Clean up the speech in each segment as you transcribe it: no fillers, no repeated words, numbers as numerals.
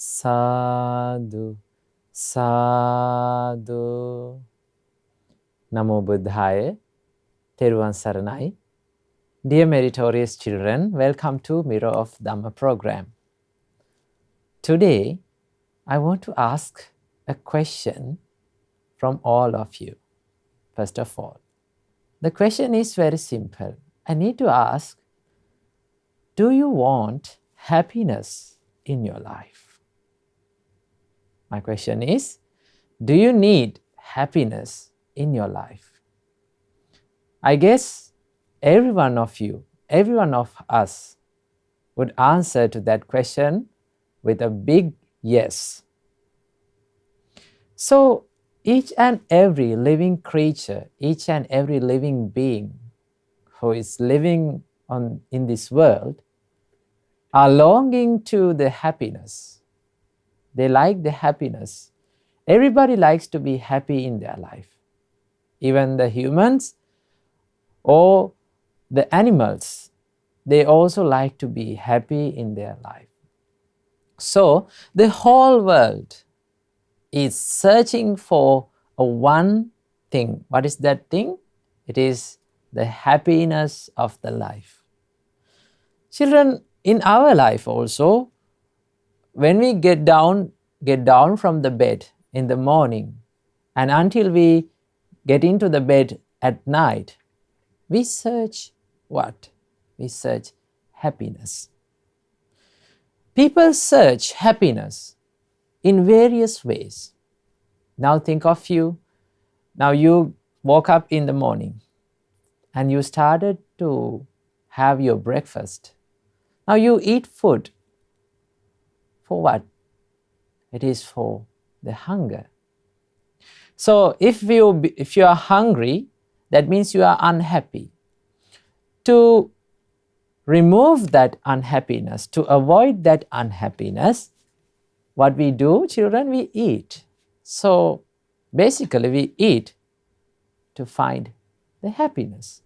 Sadhu, sadhu. Namo Buddhaya, Teruvan Saranai. Dear meritorious children, welcome to Mirror of Dhamma program. Today, I want to ask a question from all of you. First of all, the question is very simple. I need to ask, do you want happiness in your life? My question is, do you need happiness in your life? I guess every one of you, every one of us would answer to that question with a big yes. So each and every living creature, each and every living being who is living in this world are longing to the happiness. They like the happiness. Everybody likes to be happy in their life. Even the humans or the animals, they also like to be happy in their life. So the whole world is searching for a one thing. What is that thing? It is the happiness of the life. Children, in our life also, when we get down from the bed in the morning and until we get into the bed at night, we search what? We search happiness. People search happiness in various ways. Now think of you. Now you woke up in the morning and you started to have your breakfast. Now you eat food. For what? It is for the hunger. So if you are hungry, that means you are unhappy. To remove that unhappiness, to avoid that unhappiness, what we do, children, we eat. So basically we eat to find the happiness.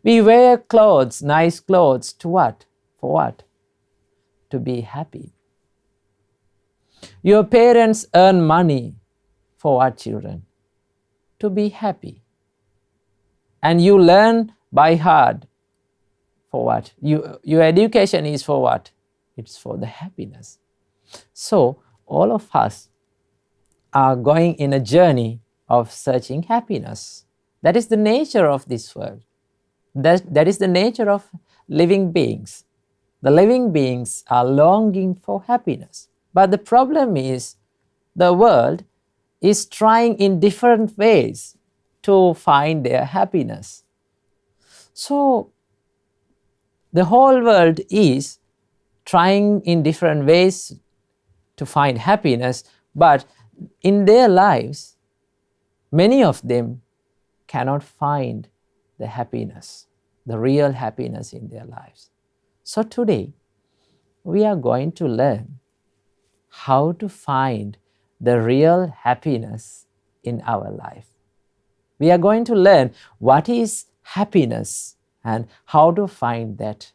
We wear clothes, nice clothes, to what? For what? To be happy. Your parents earn money for what, children? To be happy. And you learn by heart for what? Your education is for what? It's for the happiness. So all of us are going in a journey of searching happiness. That is the nature of this world. That is the nature of living beings. The living beings are longing for happiness. But the problem is, the world is trying in different ways to find their happiness. So the whole world is trying in different ways to find happiness, but in their lives, many of them cannot find the happiness, the real happiness in their lives. So today, we are going to learn how to find the real happiness in our life. We are going to learn what is happiness and how to find that.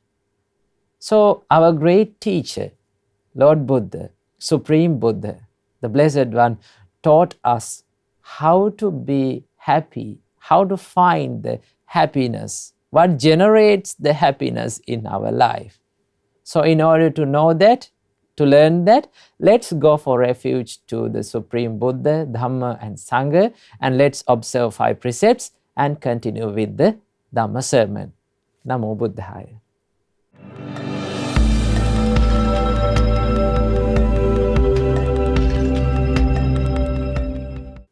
So our great teacher, Lord Buddha, Supreme Buddha, the Blessed One, taught us how to be happy, how to find the happiness, what generates the happiness in our life. So in order to know that, to learn that, let's go for refuge to the Supreme Buddha, Dhamma and Sanga, and let's observe 5 precepts and continue with the Dhamma sermon. Namo Buddhaya.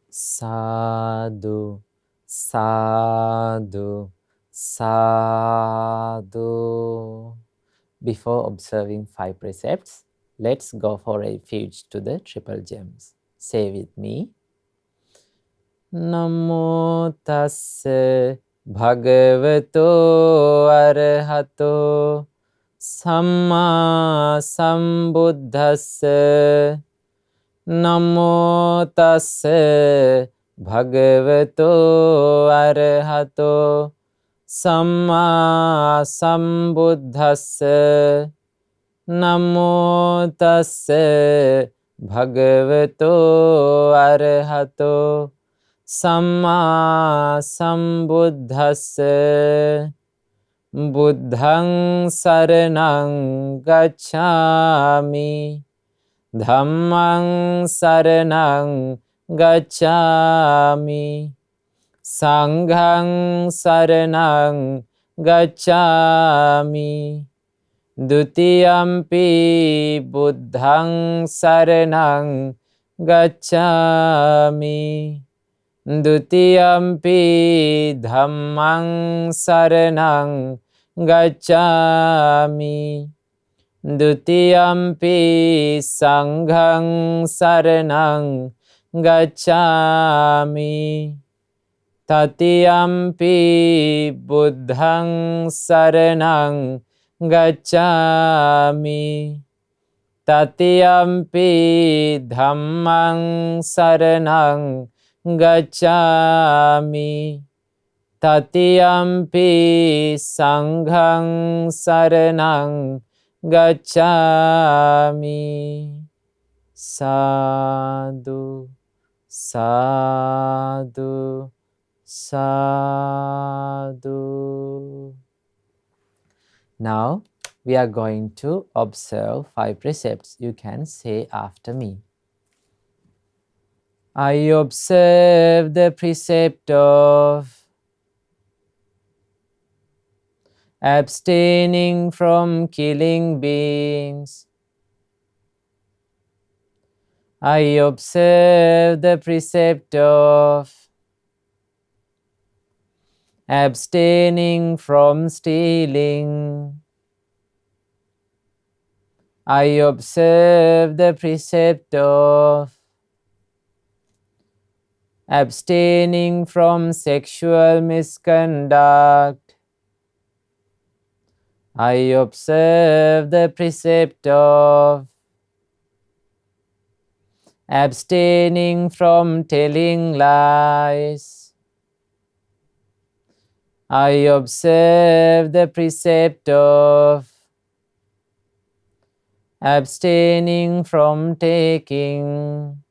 Sadhu, sadhu, sadhu. Before observing 5 precepts, let's go for refuge to the triple gems. Say with me. Namo tassa bhagavato arahato samma sambuddhassa. Namo tassa bhagavato arahato samma sambuddhassa. Namo tassa Bhagavato Arahato Samma Sambuddhassa Buddhang Saranang Gacchami Dhammang Saranang Gacchami Sanghang Saranang Gacchami Dutiyampi Buddhang Saranang Gacchami Dutiyampi Dhammang Saranang Gacchami Dutiyampi Sanghang Saranang Gacchami Tatiyampi Buddhang Saranang Gacchami Tatiyampi Dhammang Saranang Gacchami Tatiyampi Sanghang Saranang Gacchami. Sadhu, sadhu, sadhu. Now we are going to observe 5 precepts. You can say after me. I observe the precept of abstaining from killing beings. I observe the precept of abstaining from stealing. I observe the precept of abstaining from sexual misconduct. I observe the precept of abstaining from telling lies. I observe the precept of abstaining from taking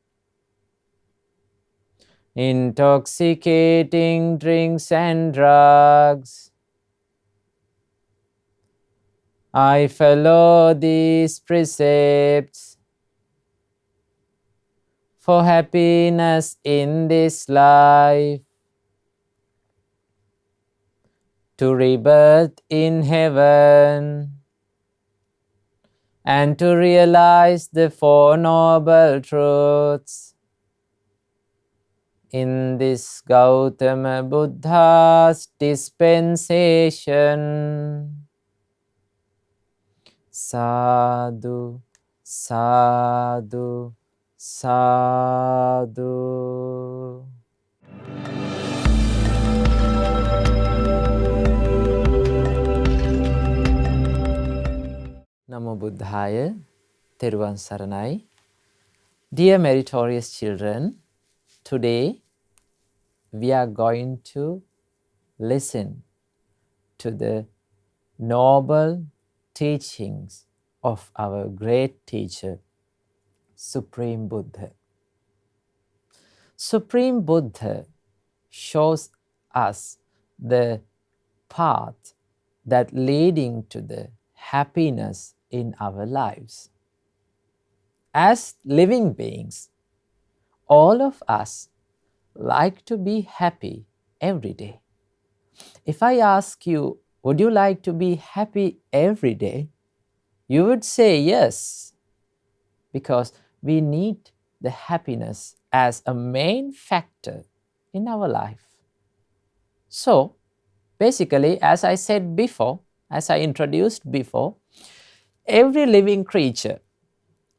intoxicating drinks and drugs. I follow these precepts for happiness in this life, to rebirth in heaven, and to realize the 4 noble truths in this Gautama Buddha's dispensation. Sadhu, sadhu, sadhu. Namo Buddhaya, Theruvan Saranai. Dear meritorious children, today we are going to listen to the noble teachings of our great teacher, Supreme Buddha. Supreme Buddha shows us the path that leading to the happiness in our lives. As living beings, all of us like to be happy every day. If I ask you, would you like to be happy every day? You would say yes, because we need the happiness as a main factor in our life. So, basically, as I said before, as I introduced before, every living creature,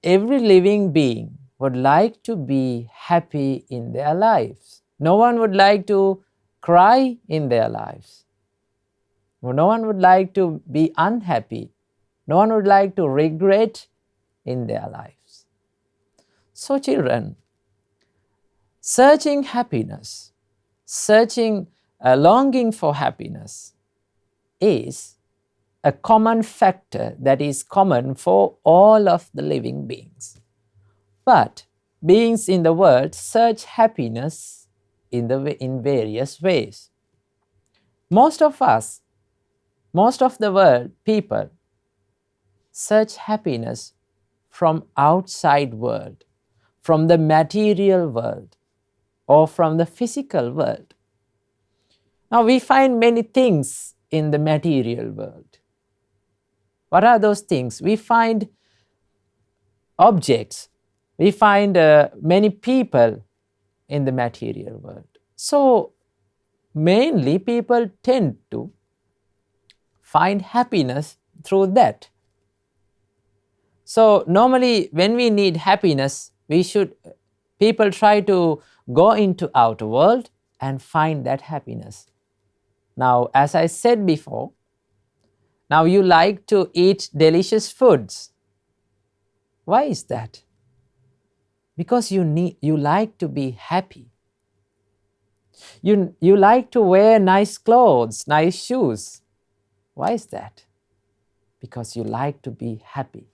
every living being would like to be happy in their lives. No one would like to cry in their lives. No one would like to be unhappy. No one would like to regret in their lives. So children, searching happiness, longing for happiness is a common factor that is common for all of the living beings. But beings in the world search happiness in various ways. Most of us, most of the world people search happiness from outside world, from the material world, or from the physical world. Now we find many things in the material world. What are those things? We find objects. We find many people in the material world. So mainly people tend to find happiness through that. So normally when we need happiness, people try to go into outer world and find that happiness. Now, as I said before, now you like to eat delicious foods. Why is that? Because you like to be happy. You like to wear nice clothes, nice shoes. Why is that? Because you like to be happy.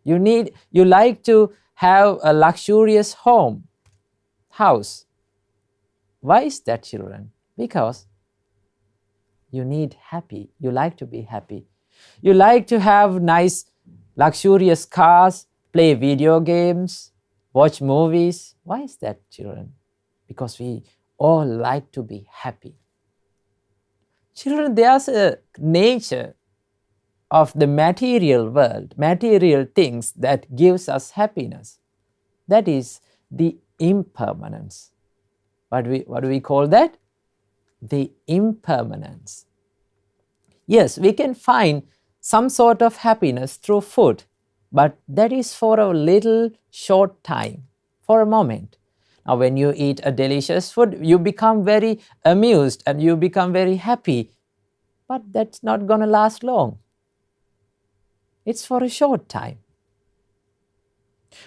You like to have a luxurious house. Why is that, children? Because you like to be happy. You like to have nice luxurious cars, play video games, watch movies. Why is that, children? Because we all like to be happy. Children, there's a nature of the material world, material things that gives us happiness. That is the impermanence. What do we call that? The impermanence. Yes, we can find some sort of happiness through food, but that is for a little short time, for a moment. Now when you eat a delicious food, you become very amused and you become very happy, but that's not going to last long. It's for a short time.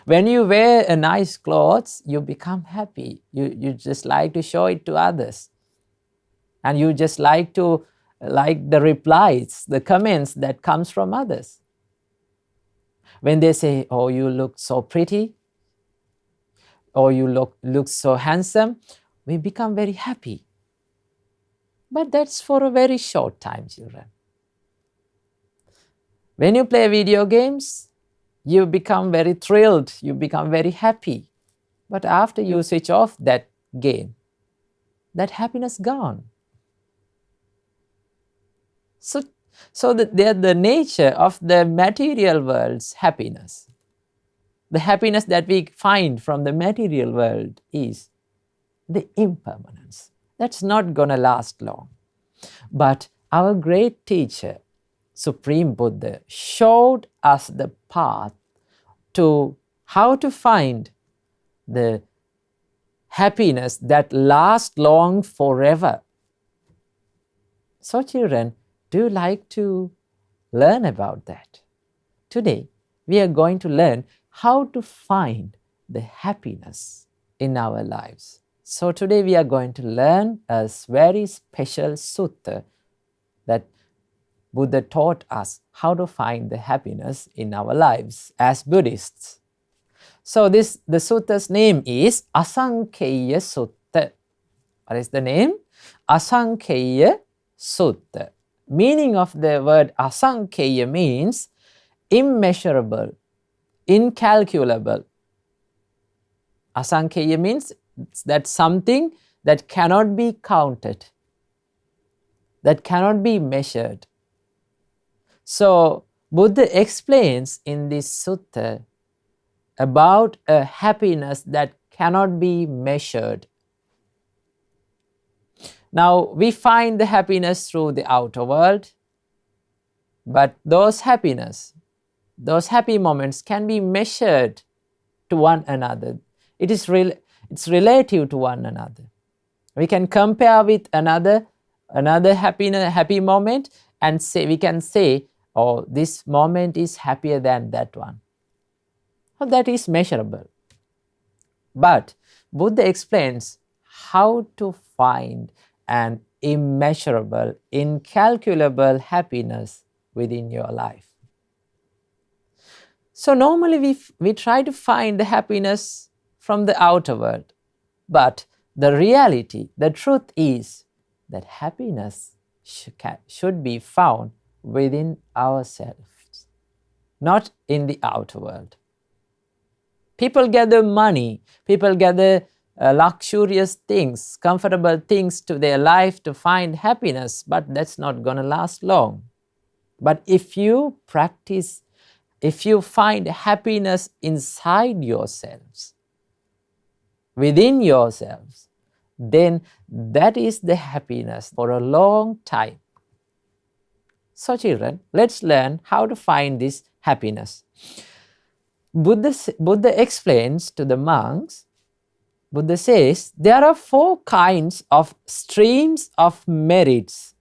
When you wear a nice clothes, you become happy. You just like to show it to others. And you just like the replies, the comments that comes from others. When they say, oh, you look so pretty, or you look so handsome, we become very happy. But that's for a very short time, children. When you play video games, you become very thrilled, you become very happy. But after you switch off that game, that happiness gone. So the nature of the material world's happiness, the happiness that we find from the material world is the impermanence. That's not going to last long. But our great teacher, Supreme Buddha, showed us the path to how to find the happiness that lasts long forever. So children, do you like to learn about that? Today, we are going to learn how to find the happiness in our lives. So today we are going to learn a very special sutta that Buddha taught us how to find the happiness in our lives as Buddhists. So the sutta's name is Asankheya Sutta. What is the name? Asankheya Sutta. Meaning of the word Asankheya means immeasurable, incalculable. Asankheya means that something that cannot be counted, that cannot be measured. So Buddha explains in this sutta about a happiness that cannot be measured. Now we find the happiness through the outer world, but those happy moments can be measured to one another. It's relative to one another. We can compare with another happy moment and we can say, oh, this moment is happier than that one. So that is measurable. But Buddha explains how to find an immeasurable, incalculable happiness within your life. So normally we try to find the happiness from the outer world. But the reality, the truth is that happiness should be found within ourselves, not in the outer world. People gather money, people gather luxurious things, comfortable things to their life to find happiness, but that's not going to last long. But if you practice, if you find happiness inside yourselves, within yourselves, then that is the happiness for a long time. So children, let's learn how to find this happiness. Buddha explains to the monks, Buddha says, there are 4 kinds of streams of merits.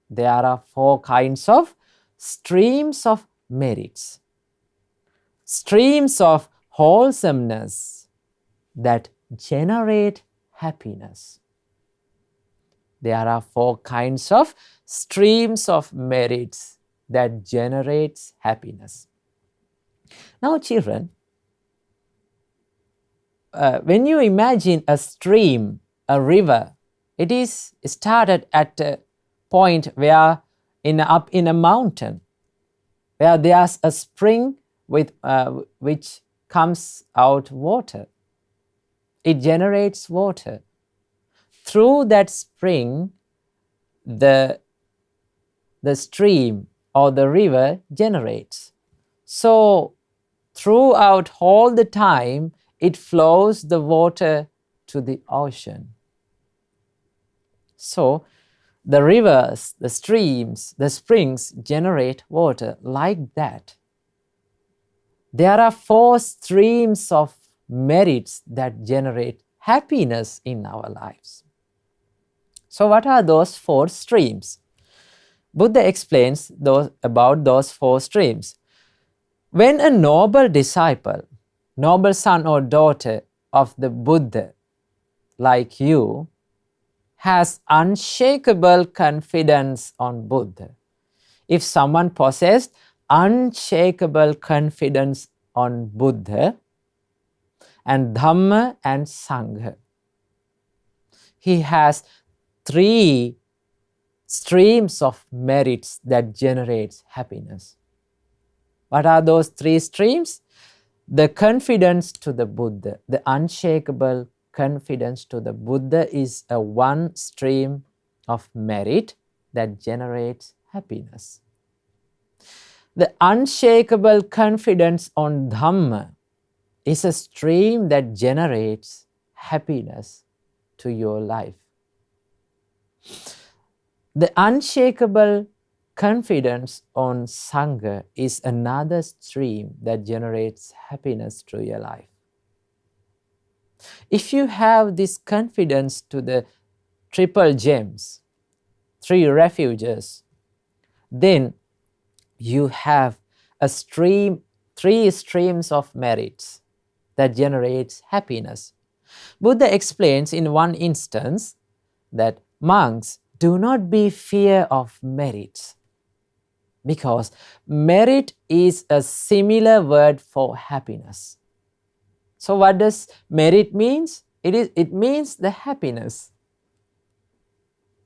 There are 4 kinds of streams of merits. Streams of wholesomeness that generate happiness. There are 4 kinds of streams of merits that generates happiness. Now children, when you imagine a stream, a river, it is started at a point where up in a mountain, where there's a spring with which comes out water. It generates water. Through that spring, the stream or the river generates. So throughout all the time, it flows the water to the ocean. So the rivers, the streams, the springs generate water like that. There are 4 streams of merits that generate happiness in our lives. So what are those 4 streams? Buddha explains about those 4 streams. When a noble disciple, noble son or daughter of the Buddha, like you, has unshakable confidence on Buddha, if someone possessed unshakable confidence on Buddha and Dhamma and Sanga, he has 3 streams of merits that generates happiness. What are those 3 streams? The confidence to the Buddha, the unshakable confidence to the Buddha is a 1 stream of merit that generates happiness. The unshakable confidence on Dhamma is a stream that generates happiness to your life. The unshakable confidence on Sanga is another stream that generates happiness to your life. If you have this confidence to the triple gems, 3 refuges, then you have a stream, 3 streams of merits that generates happiness. Buddha explains in one instance that monks, do not be fear of merits, because merit is a similar word for happiness. So what does merit means? It means the happiness.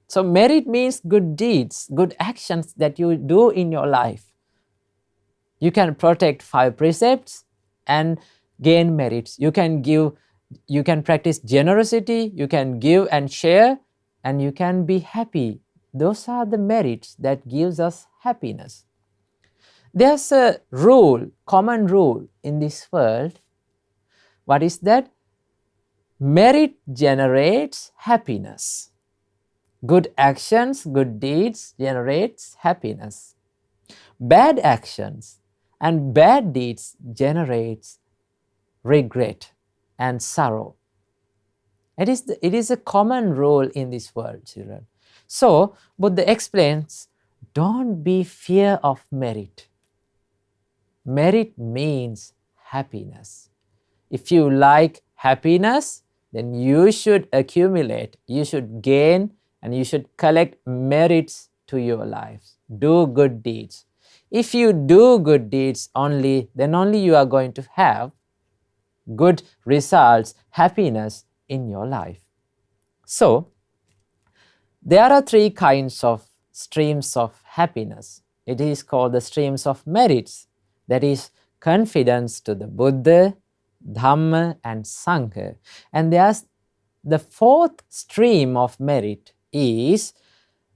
So merit means good deeds, good actions that you do in your life. You can protect 5 precepts and gain merits. You can practice generosity, you can give and share, and you can be happy. Those are the merits that gives us happiness. There's a rule, common rule in this world. What is that? Merit generates happiness. Good actions, good deeds generates happiness. Bad actions and bad deeds generates regret and sorrow. It is a common rule in this world, children. So Buddha explains, don't be fear of merit. Merit means happiness. If you like happiness, then you should accumulate, you should gain, and you should collect merits to your lives. Do good deeds. if you do good deeds only, then only you are going to have good results, happiness in your life. So, there are three kinds of streams of happiness. It is called the streams of merits, that is confidence to the Buddha, Dhamma and Sangha. And there's the fourth stream of merit is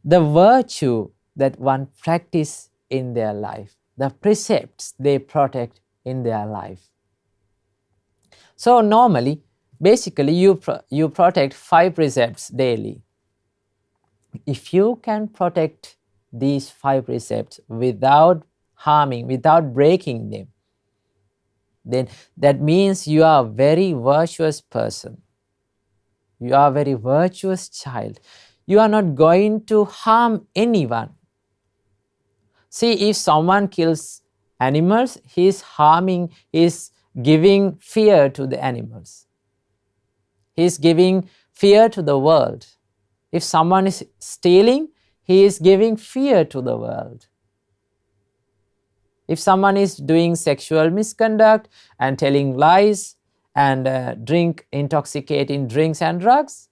the virtue that one practice in their life, the precepts they protect in their life. So normally, basically you protect 5 precepts daily. If you can protect these 5 precepts without harming, without breaking them, then that means you are a very virtuous person. You are a very virtuous child. You are not going to harm anyone. See, if someone kills animals, he is harming, he is giving fear to the animals. He is giving fear to the world. If someone is stealing, he is giving fear to the world. If someone is doing sexual misconduct and telling lies and drink intoxicating drinks and drugs,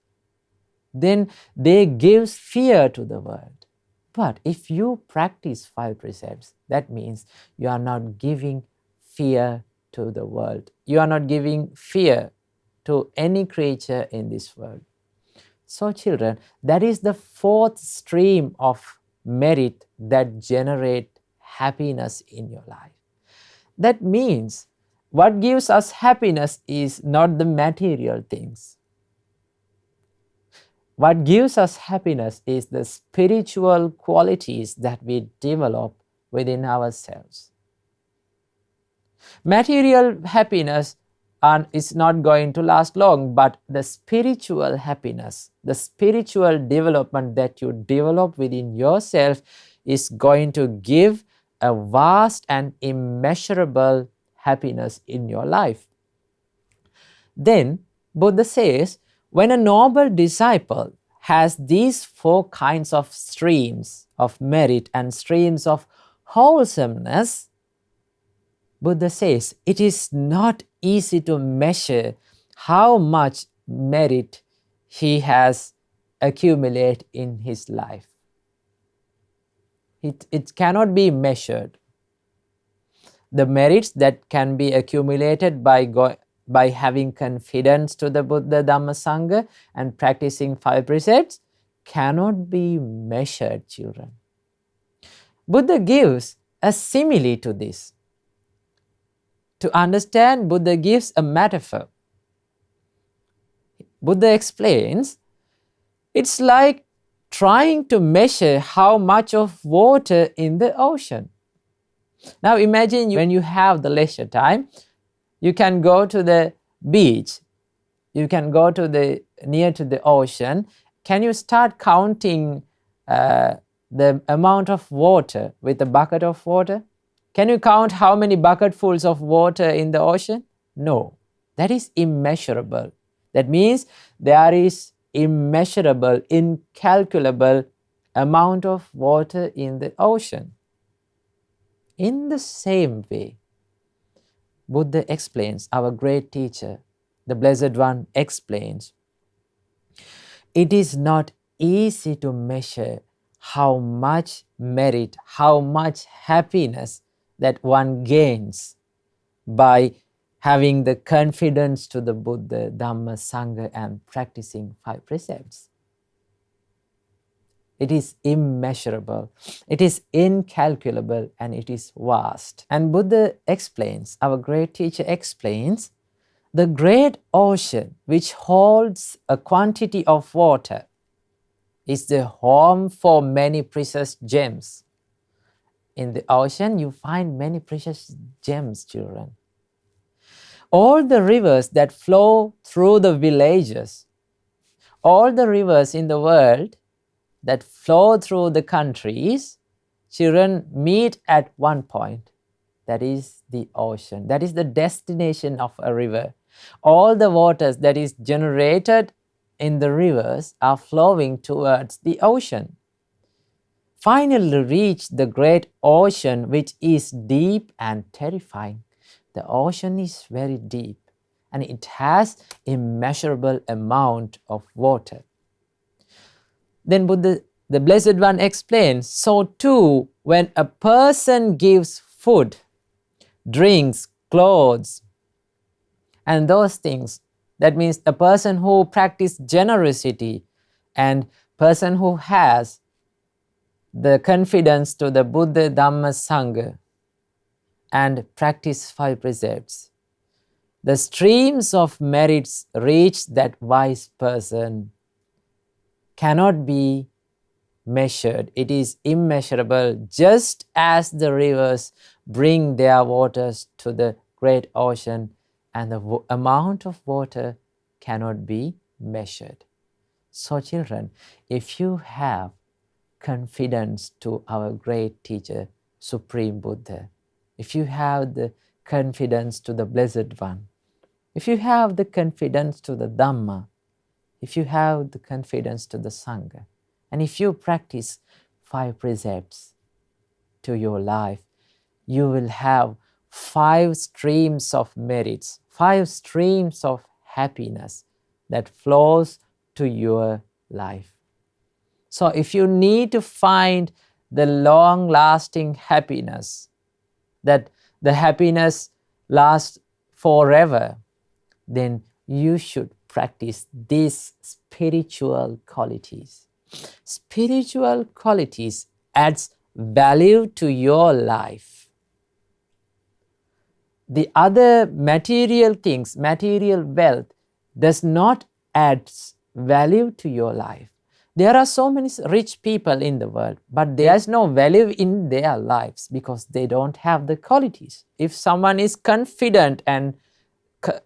then they give fear to the world. But if you practice 5 precepts, that means you are not giving fear to the world. You are not giving fear to any creature in this world. So children, that is the fourth stream of merit that generate happiness in your life. That means what gives us happiness is not the material things. What gives us happiness is the spiritual qualities that we develop within ourselves. Material happiness is not going to last long, but the spiritual happiness, the spiritual development that you develop within yourself is going to give a vast and immeasurable happiness in your life. Then Buddha says, when a noble disciple has these 4 kinds of streams of merit and streams of wholesomeness, Buddha says it is not easy to measure how much merit he has accumulated in his life. It cannot be measured. The merits that can be accumulated by having confidence to the Buddha, Dhamma, Sangha and practicing 5 precepts cannot be measured, children. Buddha gives a simile to this. To understand, Buddha gives a metaphor. Buddha explains, it's like trying to measure how much of water in the ocean. Now imagine when you have the leisure time, you can go to the beach, you can go to near to the ocean. Can you start counting the amount of water with a bucket of water? Can you count how many bucketfuls of water in the ocean? No, that is immeasurable. That means there is immeasurable, incalculable amount of water in the ocean. In the same way, Buddha explains, our great teacher, the Blessed One explains, it is not easy to measure how much merit, how much happiness that one gains by having the confidence to the Buddha, Dhamma, Sangha and practicing 5 precepts. It is immeasurable, it is incalculable and it is vast. And Buddha explains, our great teacher explains, the great ocean which holds a quantity of water is the home for many precious gems. In the ocean, you find many precious gems, children. All the rivers that flow through the villages, all the rivers in the world that flow through the countries, children, meet at one point. That is the ocean. That is the destination of a river. All the waters that is generated in the rivers are flowing towards the ocean. finally reach the great ocean, which is deep and terrifying. The ocean is very deep and it has immeasurable amount of water. Then Buddha, the Blessed One explains, so too when a person gives food, drinks, clothes, and those things, that means a person who practices generosity and person who has the confidence to the Buddha, Dhamma, Sangha and practice 5 precepts, the streams of merits reach that wise person cannot be measured. It is immeasurable, just as the rivers bring their waters to the great ocean, and the amount of water cannot be measured. So children, if you have confidence to our great teacher, Supreme Buddha, if you have the confidence to the Blessed One, if you have the confidence to the Dhamma, if you have the confidence to the Sangha, and if you practice 5 precepts to your life, you will have 5 streams of merits, 5 streams of happiness that flows to your life. So if you need to find the long-lasting happiness, that the happiness lasts forever, then you should practice these spiritual qualities. Spiritual qualities adds value to your life. The other material things, material wealth, does not add value to your life. There are so many rich people in the world, but there is no value in their lives because they don't have the qualities. If someone is confident and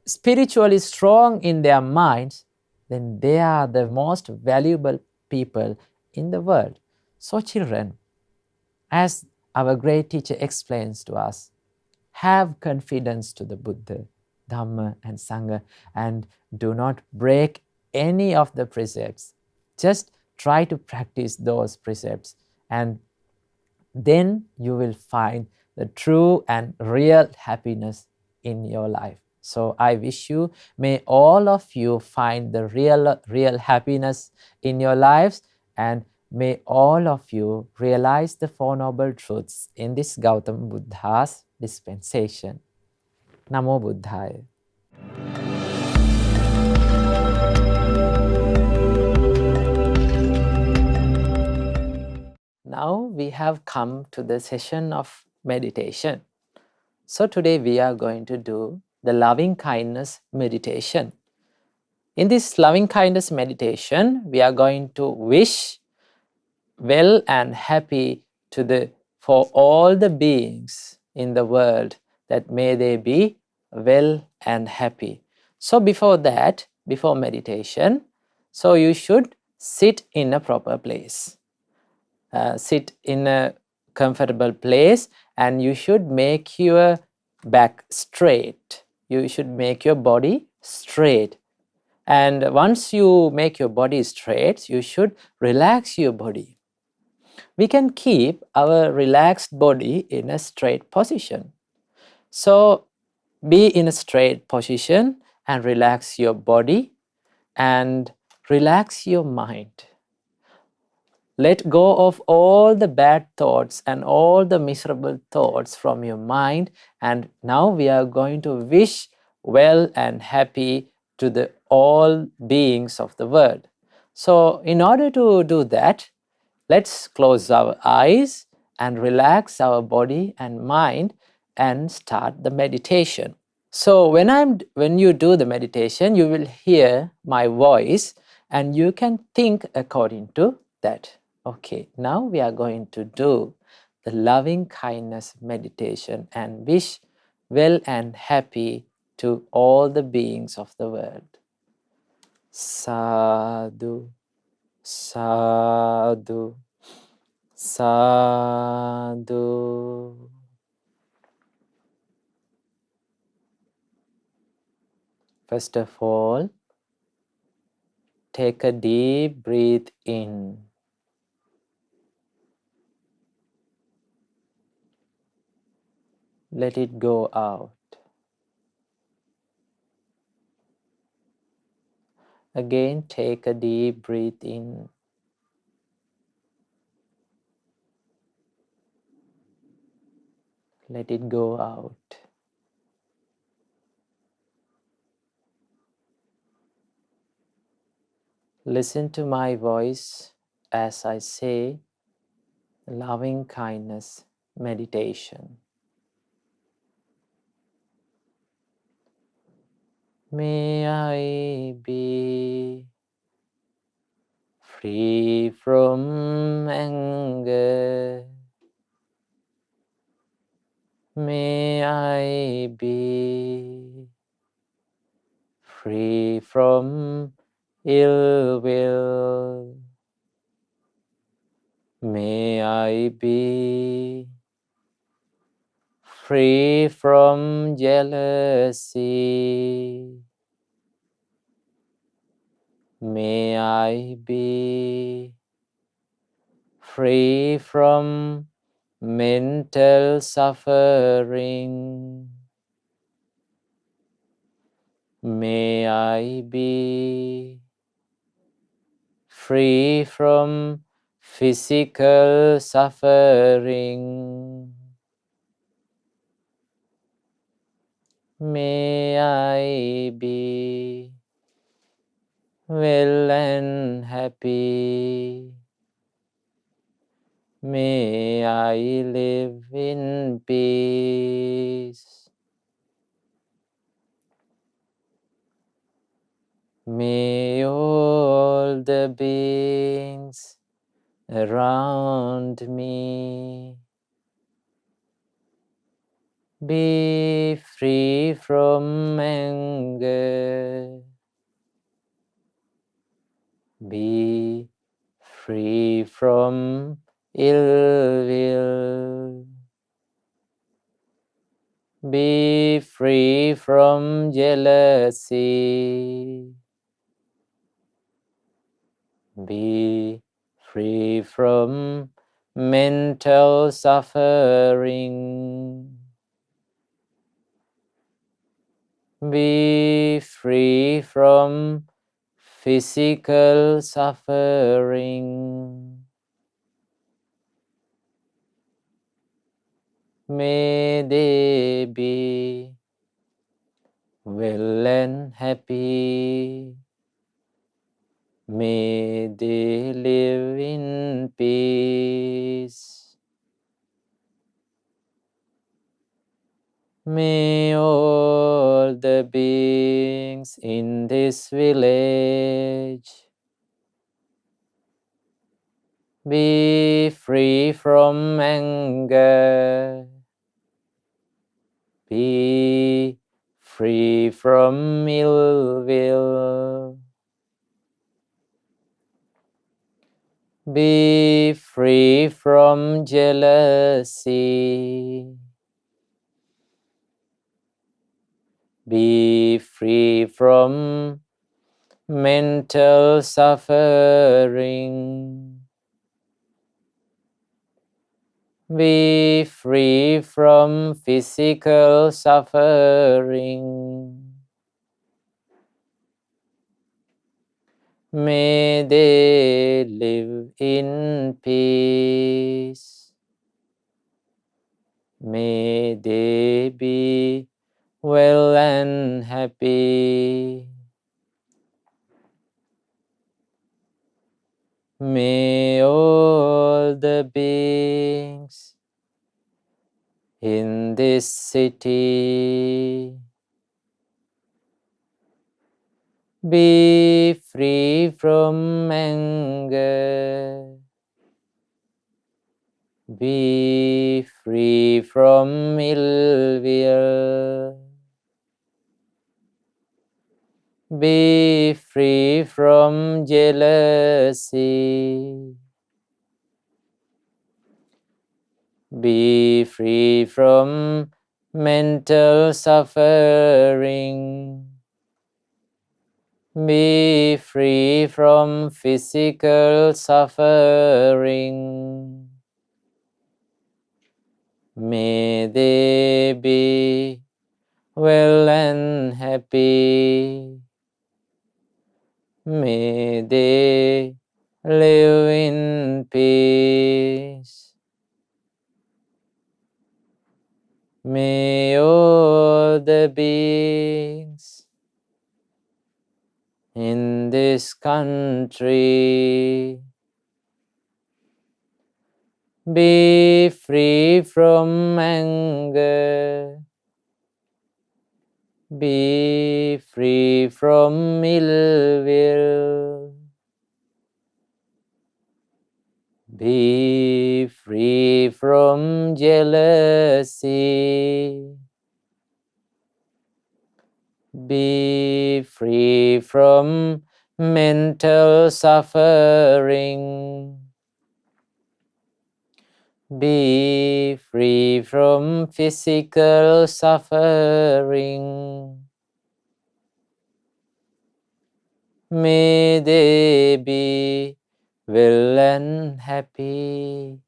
spiritually strong in their minds, then they are the most valuable people in the world. So children, as our great teacher explains to us, have confidence to the Buddha, Dhamma and Sangha, and do not break any of the precepts. Just try to practice those precepts, and then you will find the true and real happiness in your life. So I wish you, may all of you find the real happiness in your lives, and may all of you realize the Four Noble Truths in this Gautama Buddha's dispensation. Namo Buddhaya. Now we have come to the session of meditation. So today we are going to do the loving kindness meditation. In this loving kindness meditation, we are going to wish well and happy for all the beings in the world, that may they be well and happy. So before that, before meditation, so you should sit in a proper place. Sit in a comfortable place, and you should make your back straight. You should make your body straight. And once you make your body straight, you should relax your body. We can keep our relaxed body in a straight position. So be in a straight position and relax your body and relax your mind. Let go of all the bad thoughts and all the miserable thoughts from your mind. And now we are going to wish well and happy to all beings of the world. So in order to do that, let's close our eyes and relax our body and mind and start the meditation. So when you do the meditation, you will hear my voice and you can think according to that. Okay, now we are going to do the loving kindness meditation and wish well and happy to all the beings of the world. Sadhu, sadhu, sadhu. First of all, take a deep breath in. let it go out. Again, take a deep breath in. Let it go out. Listen to my voice as I say loving kindness meditation. May I be free from anger. May I be free from ill will. May I be free from jealousy. May I be free from mental suffering. May I be free from physical suffering. May I be well and happy. May I live in peace. May all the beings around me be free from anger. Be free from ill will. Be free from jealousy. Be free from mental suffering. Be free from physical suffering. May they be well and happy. May they live in peace. May all the beings in this village be free from anger. Be free from ill will. Be free from jealousy. Be free from mental suffering. Be free from physical suffering. May they live in peace. May they be well and happy. May all the beings in this city be free from anger. Be free from ill will. Be free from jealousy. Be free from mental suffering. Be free from physical suffering. May they be well and happy. May they live in peace. May all the beings in this country be free from anger, be free from ill will, be free from jealousy, be free from mental suffering, be free from physical suffering. May they be well and happy.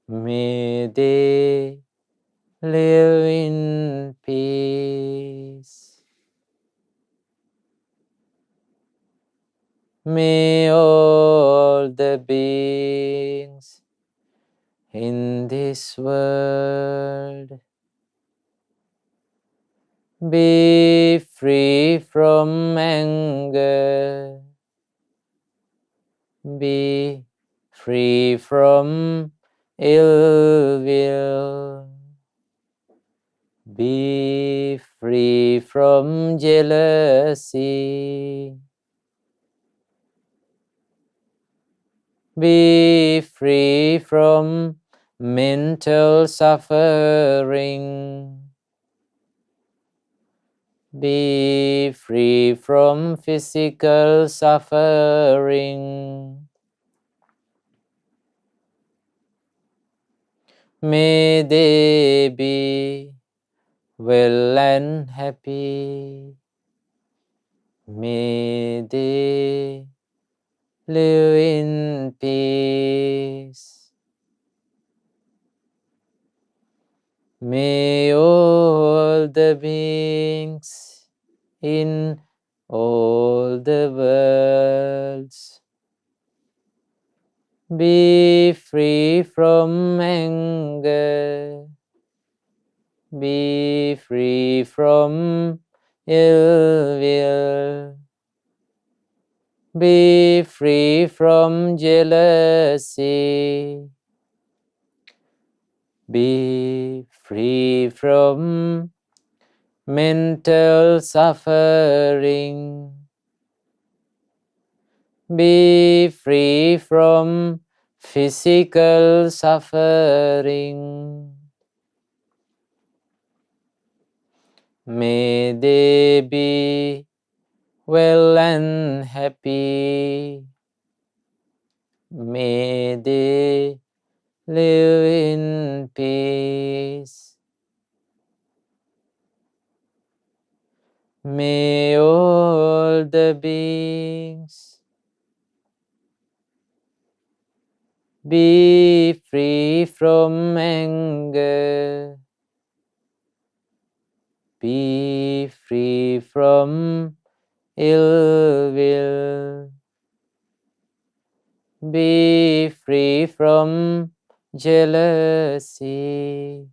May they live in peace. May all the beings in this world be free from anger, be free from ill will, be free from jealousy, be free from mental suffering, be free from physical suffering. May they be well and happy. May they live in peace. May all the beings in all the worlds be free from anger, be free from ill will, be free from jealousy, be free from mental suffering, be free from physical suffering. May they be well and happy. May they live in peace. May all the beings be free from anger, be free from ill will, be free from jealousy,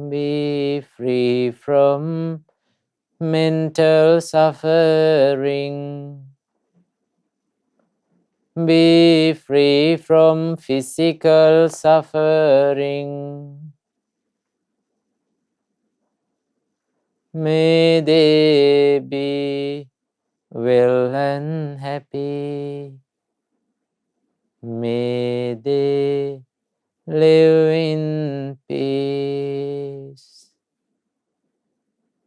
be free from mental suffering, be free from physical suffering. May they be well and happy. May they live in peace.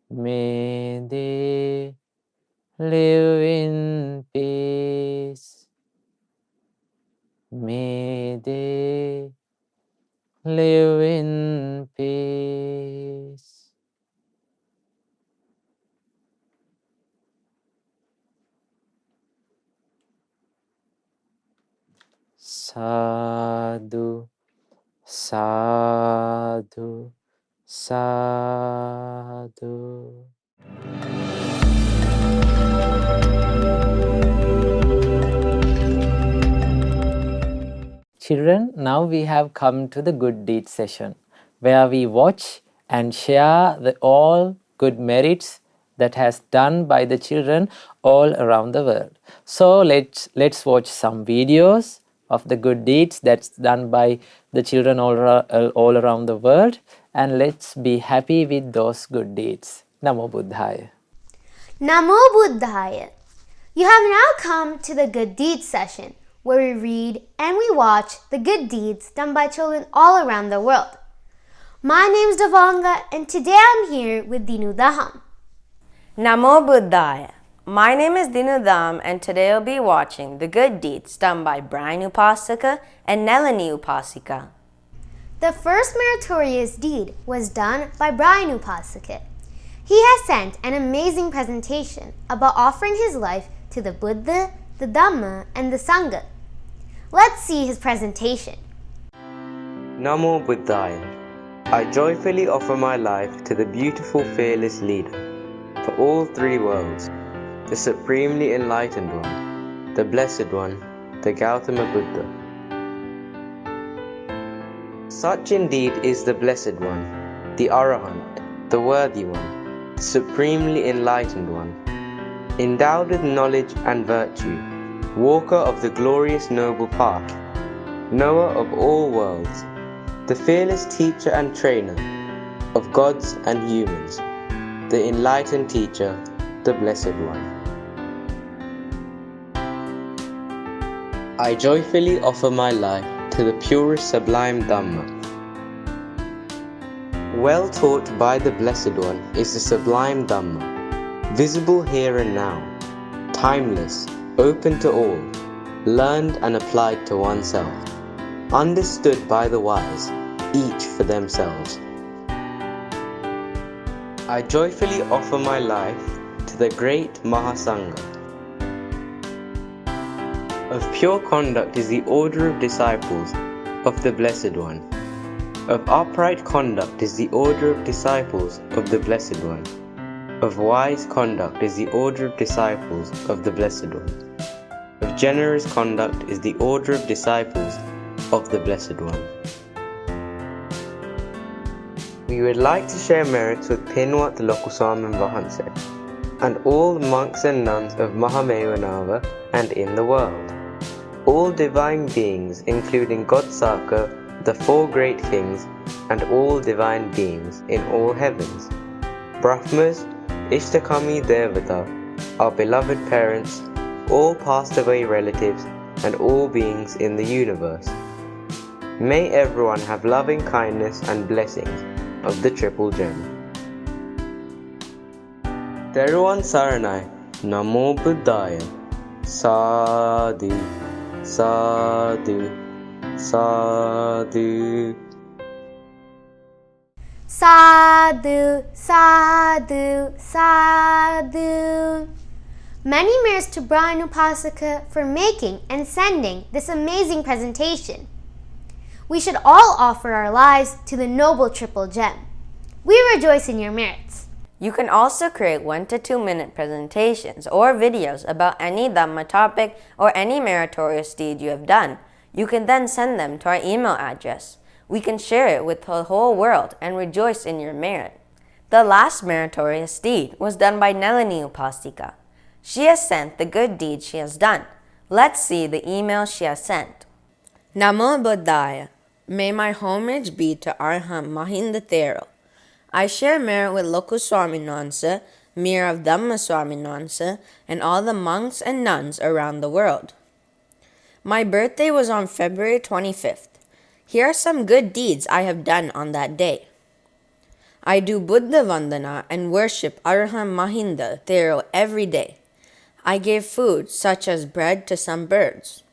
May they live in peace. May they live in peace. Sadhu, Sadhu, sadhu. Children, now we have come to the good deed session, where we watch and share all good merits that has done by the children all around the world. So let's watch some videos of the good deeds that's done by the children all around the world, and let's be happy with those good deeds. Namo Buddhaya. Namo Buddhaya. You have now come to the good deeds session, where we read and we watch the good deeds done by children all around the world. My name is Devanga, and today I'm here with Dinu Dham. Namo Buddhaya. My name is Dinu Dham, and today I'll be watching the good deeds done by Brian Upasika and Nelani Upasika. The first meritorious deed was done by Brian Upasika. He has sent an amazing presentation about offering his life to the Buddha, the Dhamma, and the Sangha. Let's see his presentation. Namo Buddhaya. I joyfully offer my life to the beautiful fearless leader for all three worlds, the supremely enlightened one, the blessed one, the Gautama Buddha. Such indeed is the blessed one, the Arahant, the worthy one, the supremely enlightened one, endowed with knowledge and virtue, walker of the glorious noble path, knower of all worlds, the fearless teacher and trainer of gods and humans, the enlightened teacher, the blessed one. I joyfully offer my life to the purest sublime Dhamma. Well taught by the blessed one is the sublime Dhamma, visible here and now, timeless, open to all, learned and applied to oneself, understood by the wise, each for themselves. I joyfully offer my life to the great Mahasanga. Of pure conduct is the order of disciples of the Blessed One. Of upright conduct is the order of disciples of the Blessed One. Of wise conduct is the order of disciples of the Blessed One. Of generous conduct is the order of disciples of the Blessed One. We would like to share merits with Pinwat Lokuswamin Vahanse and all the monks and nuns of Mahamevanava and in the world. All divine beings, including Godsaka, the four great kings, and all divine beings in all heavens. Brahmas, Ishtakami Devata, our beloved parents, all passed away relatives, and all beings in the universe. May everyone have loving kindness and blessings of the Triple Gem. Teruvan Saranai, Namo Buddhaya, Sadhu, Sadhu, Sadhu. Sadhu, sadhu, sadhu. Many merits to Brian Upasika for making and sending this amazing presentation. We should all offer our lives to the noble Triple Gem. We rejoice in your merits. You can also create 1 to 2 minute presentations or videos about any Dhamma topic or any meritorious deed you have done. You can then send them to our email address. We can share it with the whole world and rejoice in your merit. The last meritorious deed was done by Nelani Upasika. She has sent the good deed she has done. Let's see the email she has sent. Namo Buddhaya. May my homage be to Arham Mahinda Thero. I share merit with Lokuswaminansa, Mir of Dhammaswaminansa, and all the monks and nuns around the world. My birthday was on February 25th. Here are some good deeds I have done on that day. I do Buddha Vandana and worship Arham Mahinda Thero every day. I gave food such as bread to some birds.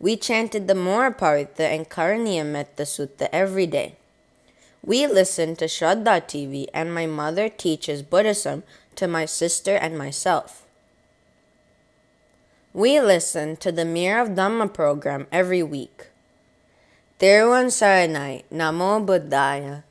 We chanted the Mora Paritta and Karaniya Metta Sutta every day. We listen to Shraddha TV, and my mother teaches Buddhism to my sister and myself. We listen to the Mir of Dhamma program every week. Teruvan Saranai, Namo Buddhaya.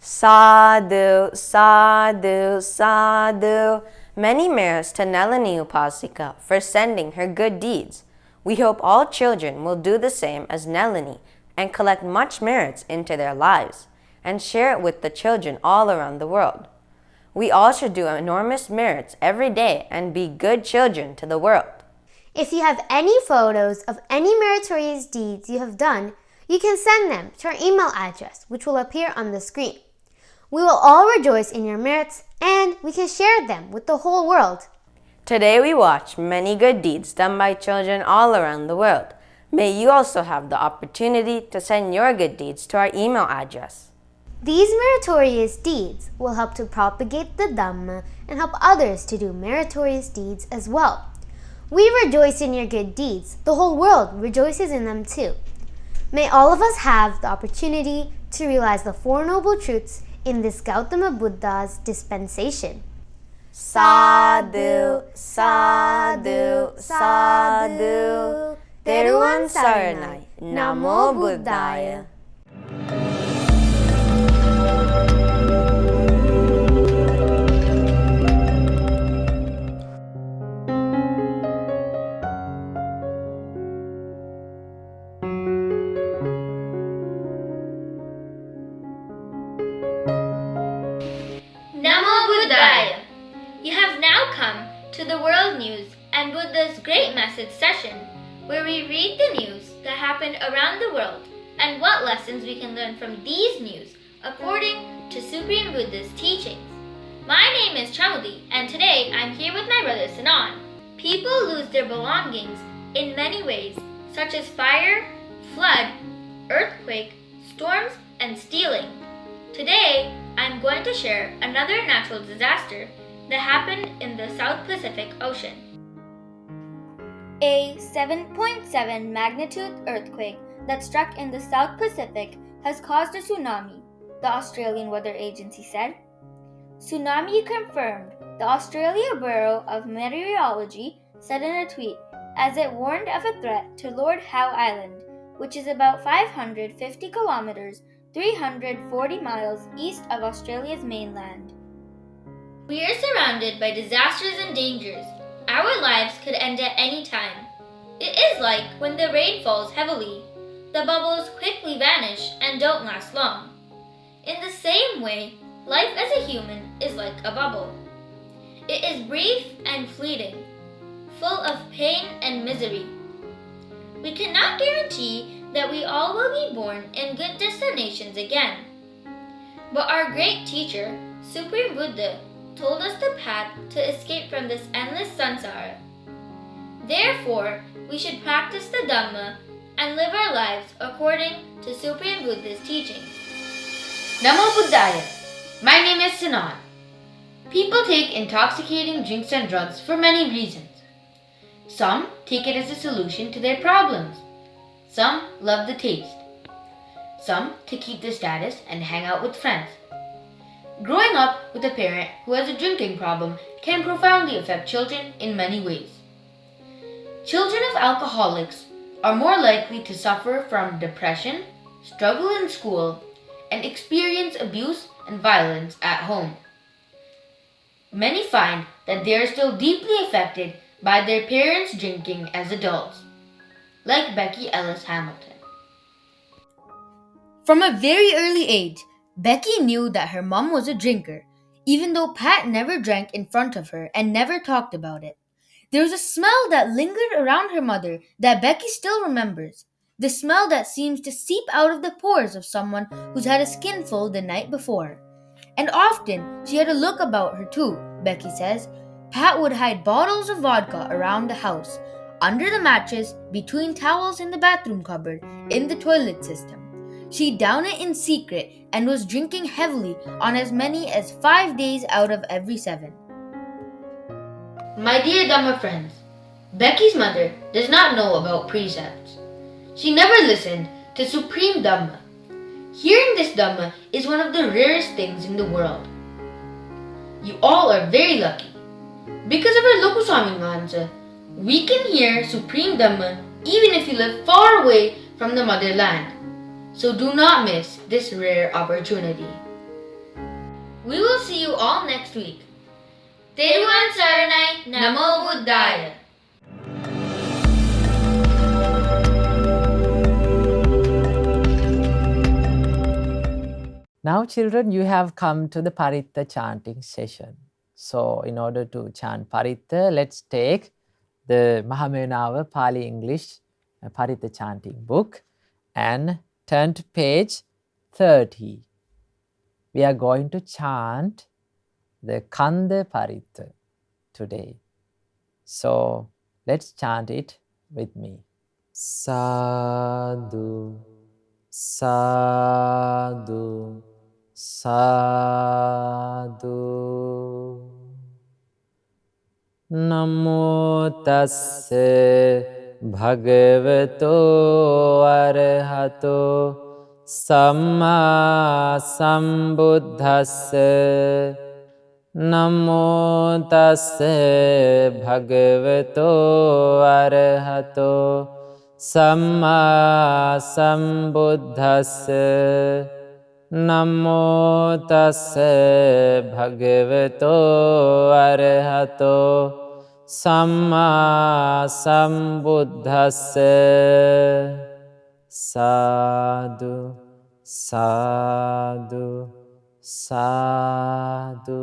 Sadhu, sadhu, sadhu. Many merits to Nalini Upasika for sending her good deeds. We hope all children will do the same as Nalini and collect much merits into their lives and share it with the children all around the world. We all should do enormous merits every day and be good children to the world. If you have any photos of any meritorious deeds you have done, you can send them to our email address, which will appear on the screen. We will all rejoice in your merits, and we can share them with the whole world. Today we watched many good deeds done by children all around the world. May you also have the opportunity to send your good deeds to our email address. These meritorious deeds will help to propagate the Dhamma and help others to do meritorious deeds as well. We rejoice in your good deeds. The whole world rejoices in them too. May all of us have the opportunity to realize the Four Noble Truths in this Gautama Buddha's dispensation. Sadhu, sadhu, sadhu. Teruvan Saranai, Namo Buddhaya. Namo Buddhaya! You have now come to the World News and Buddha's Great Message session, where we read the news that happened around the world and what lessons we can learn from these news according to Supreme Buddha's teachings. My name is Chamudi, and today I'm here with my brother Sanan. People lose their belongings in many ways, such as fire, flood, earthquake, storms, and stealing. Today, I'm going to share another natural disaster that happened in the South Pacific Ocean. A 7.7 magnitude earthquake that struck in the South Pacific has caused a tsunami, the Australian Weather Agency said. Tsunami confirmed, the Australia Bureau of Meteorology said in a tweet, as it warned of a threat to Lord Howe Island, which is about 550 kilometers, 340 miles east of Australia's mainland. We are surrounded by disasters and dangers. Our lives could end at any time. It is like when the rain falls heavily. The bubbles quickly vanish and don't last long. In the same way, life as a human is like a bubble. It is brief and fleeting, full of pain and misery. We cannot guarantee that we all will be born in good destinations again. But our great teacher, Supreme Buddha, told us the path to escape from this endless samsara. Therefore, we should practice the Dhamma and live our lives according to Supreme Buddha's teachings. Namo Buddhaya. My name is Sanan. People take intoxicating drinks and drugs for many reasons. Some take it as a solution to their problems. Some love the taste. Some to keep the status and hang out with friends. Growing up with a parent who has a drinking problem can profoundly affect children in many ways. Children of alcoholics are more likely to suffer from depression, struggle in school, and experience abuse and violence at home. Many find that they are still deeply affected by their parents' drinking as adults, like Becky Ellis Hamilton. From a very early age, Becky knew that her mom was a drinker, even though Pat never drank in front of her and never talked about it. There was a smell that lingered around her mother that Becky still remembers, the smell that seems to seep out of the pores of someone who's had a skinful the night before. And often, she had a look about her too, Becky says. Pat would hide bottles of vodka around the house, under the mattress, between towels in the bathroom cupboard, in the toilet system. She'd down it in secret and was drinking heavily on as many as 5 days out of every 7. My dear Dhamma friends, Becky's mother does not know about precepts. She never listened to Supreme Dhamma. Hearing this Dhamma is one of the rarest things in the world. You all are very lucky. Because of our Lokuswami Mahansa, we can hear Supreme Dhamma even if you live far away from the motherland. So do not miss this rare opportunity. We will see you all next week. Teruvan Saranai Namo Buddhaya. Now, children, you have come to the Paritta chanting session. So, in order to chant Paritta, let's take the Mahamenava Pali English Paritta chanting book and turn to page 30. We are going to chant the Kanda Paritta today. So, let's chant it with me. Sadhu, sadhu, sadhu. Namo tassa bhagavato arahato samma sambuddhassa. Namo tassa bhagavato arahato samma sambuddhassa. Namo tassa bhagavato arahato samma sambuddhassa. Sadhu, sadhu, sadhu.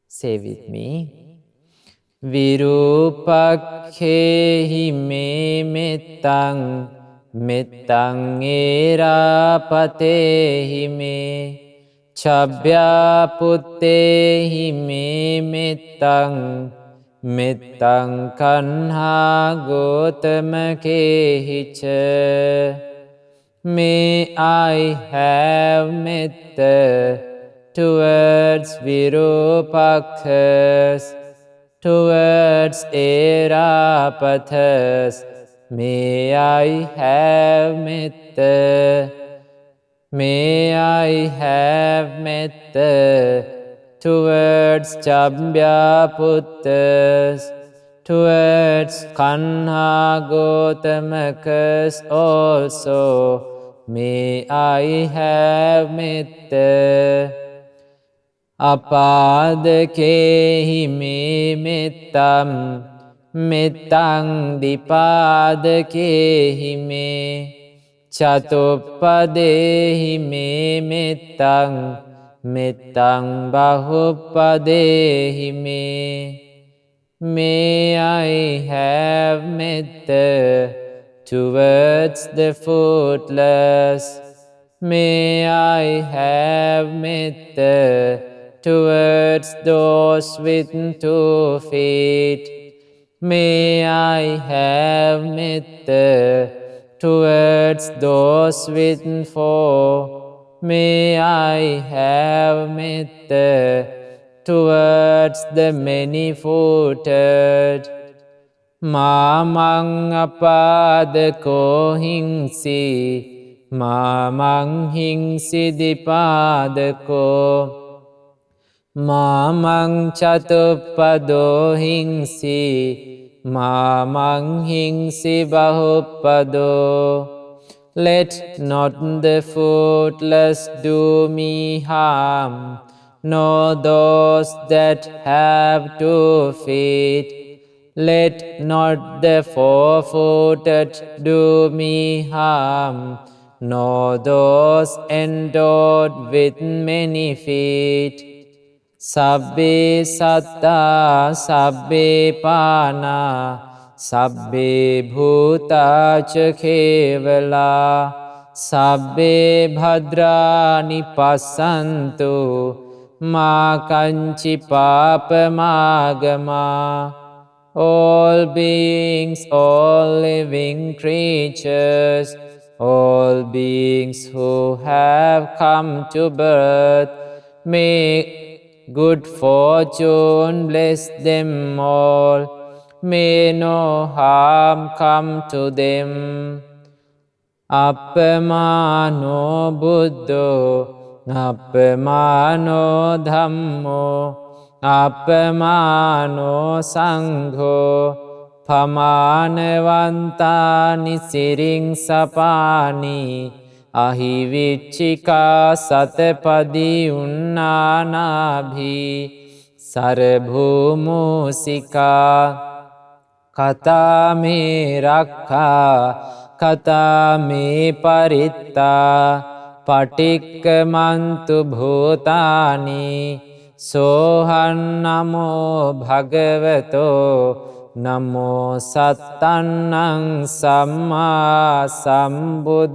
Say with me. Virupakhehi me mettang, mettang erapatehi me. Chabhya puttehi me mettang, mettang kanha gotamakehi cha. May I have metta towards Virupaksas, towards Erapathas. May I have metta. May I have metta towards Chabhyaputtas, towards Kanha Gotamakas also. May I have metta. Apadakehi me mettam, mettang dipadakehi me. Chatuppadehi me mettang, mettang bahuppadehi me. May I have metta towards the footless. May I have metta towards those with 2 feet. May I have metta towards those with 4. May I have metta towards the many-footed. Mamang apadako hingsi, mamang hingsi dipadako. Mamang chatuppado hingsi, mamang hingsi bahuppado. Let not the footless do me harm, nor those that have 2 feet. Let not the 4-footed do me harm, nor those endowed with many feet. Sabbe satta, sabbe pana, sabbe bhuta ca kevala, sabbe bhadrani passantu, ma kanchi papamagama. All beings, all living creatures, all beings who have come to birth, may good fortune bless them all. May no harm come to them. Appamano Buddho, appamano Dhammo, appamano Sangho, පමානවන්තානි සිරිං සපානි අහිවිච්චිකා සතපදි උන්නානාභී සරභූමූසිකා කතාමේ රක්ඛා කතාමේ පරිත්තා පටික්කමන්තු භූතානි සෝහන් නමෝ භගවතෝ නමෝ සත්තන්නං සම්මා සම්බුද්ධානන්ති.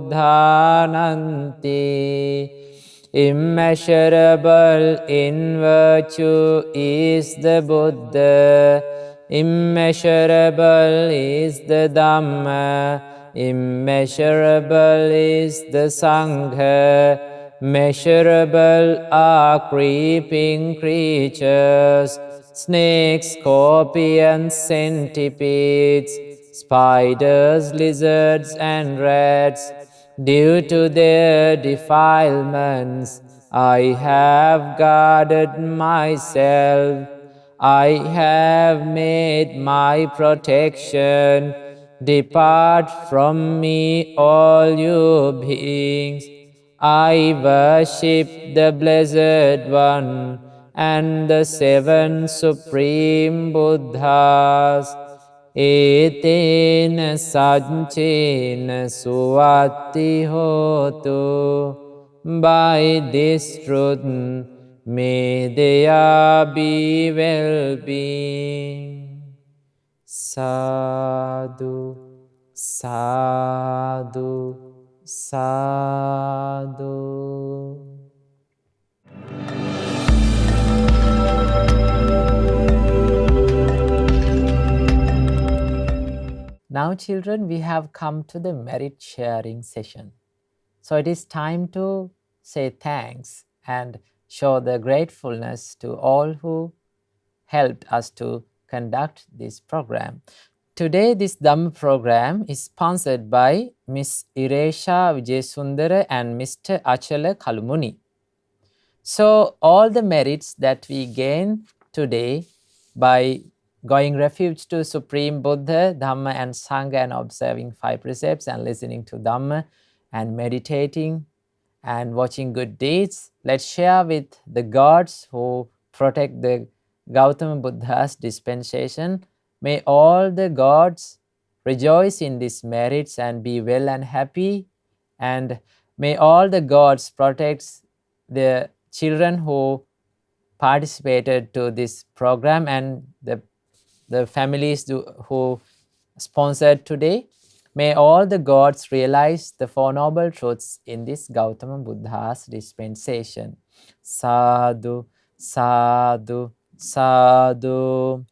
Immeasurable in virtue is the Buddha. Immeasurable is the Dhamma. Immeasurable is the Sangha. Measurable are creeping creatures, snakes, scorpions, centipedes, spiders, lizards, and rats. Due to their defilements, I have guarded myself. I have made my protection. Depart from me, all you beings. I worship the Blessed One and the seven Supreme Buddhas. Etena sanchena suvatti hotu. By this truth may there be well-being. Sadhu, sadhu, sadhu. Now children, we have come to the merit sharing session. So it is time to say thanks and show the gratefulness to all who helped us to conduct this program. Today this Dhamma program is sponsored by Miss Iresha Vijayasundara and Mr. Achala Kalumuni. So all the merits that we gain today by going refuge to Supreme Buddha, Dhamma and Sangha, and observing 5 precepts and listening to Dhamma and meditating and watching good deeds, let's share with the gods who protect the Gautama Buddha's dispensation. May all the gods rejoice in these merits and be well and happy, and may all the gods protect the children who participated to this program and the families who sponsored today. May all the gods realize the Four Noble Truths in this Gautama Buddha's dispensation. Sadhu, sadhu, sadhu.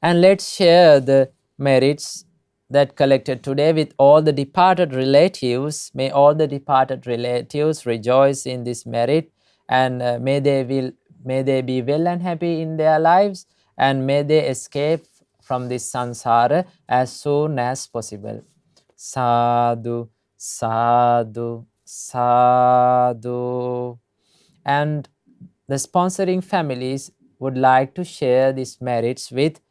And let's share the merits that collected today with all the departed relatives. May all the departed relatives rejoice in this merit, and may they be well and happy in their lives, and may they escape from this samsara as soon as possible. Sadhu, sadhu, sadhu. And the sponsoring families would like to share these merits with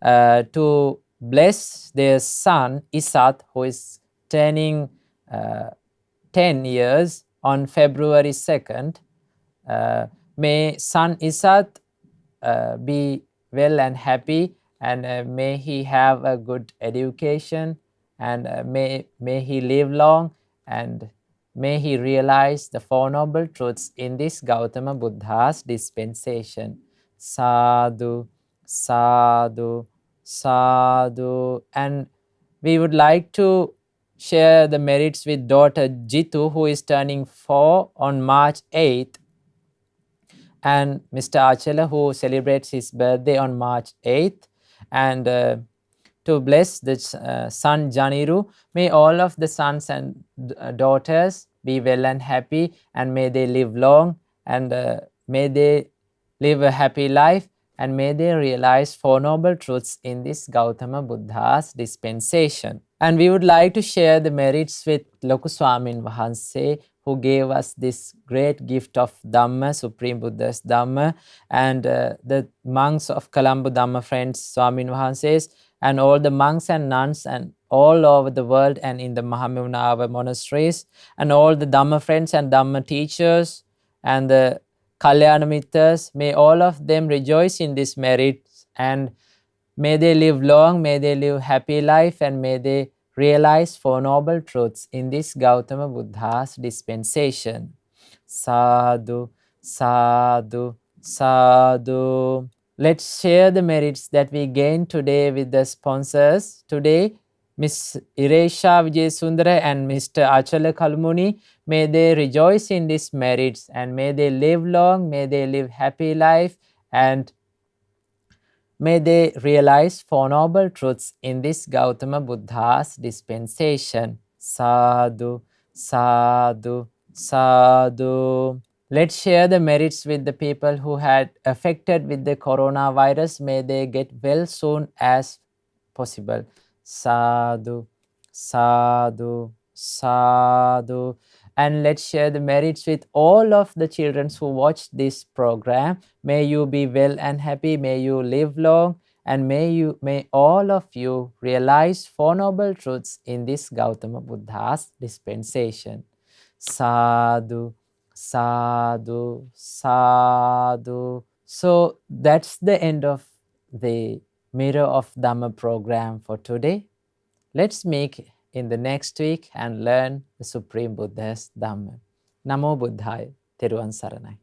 to bless their son Isat, who is turning 10 years on February 2nd. May son Isat be well and happy, and may he have a good education, and may he live long, and may he realize the Four Noble Truths in this Gautama Buddha's dispensation. Sadhu, sadhu, sadhu. And we would like to share the merits with daughter Jitu, who is turning 4 on March 8th, and Mr. Achala, who celebrates his birthday on March 8th, and to bless the son Janiru. May all of the sons and daughters be well and happy, and may they live long, and may they live a happy life, and may they realize Four Noble Truths in this Gautama Buddha's dispensation. And we would like to share the merits with Loku Swamin Wahanse, who gave us this great gift of Dhamma, Supreme Buddha's Dhamma, and the monks of Colombo Dhamma Friends, Swamin Wahanses, and all the monks and nuns and all over the world and in the Mahamevunava monasteries, and all the Dhamma friends and Dhamma teachers and the Kalyana Mittas, may all of them rejoice in this merit, and may they live long, may they live happy life, and may they realize Four Noble Truths in this Gautama Buddha's dispensation. Sadhu, sadhu, sadhu. Let's share the merits that we gained today with the sponsors. Today, Miss Iresha Vijayasundara and Mr. Achala Kalmuni, may they rejoice in these merits, and may they live long, may they live happy life, and may they realize Four Noble Truths in this Gautama Buddha's dispensation. Sadhu, sadhu, sadhu. Let's share the merits with the people who had affected with the coronavirus. May they get well soon as possible. Sadhu, sadhu, sadhu. And let's share the merits with all of the children who watched this program. May you be well and happy, may you live long, and may all of you realize Four Noble Truths in this Gautama Buddha's dispensation. Sadhu, sadhu, sadhu. So that's the end of the Mirror of Dhamma program for today. Let's meet in the next week and learn the Supreme Buddha's Dhamma. Namo Buddhaya. Teruvan Saranai.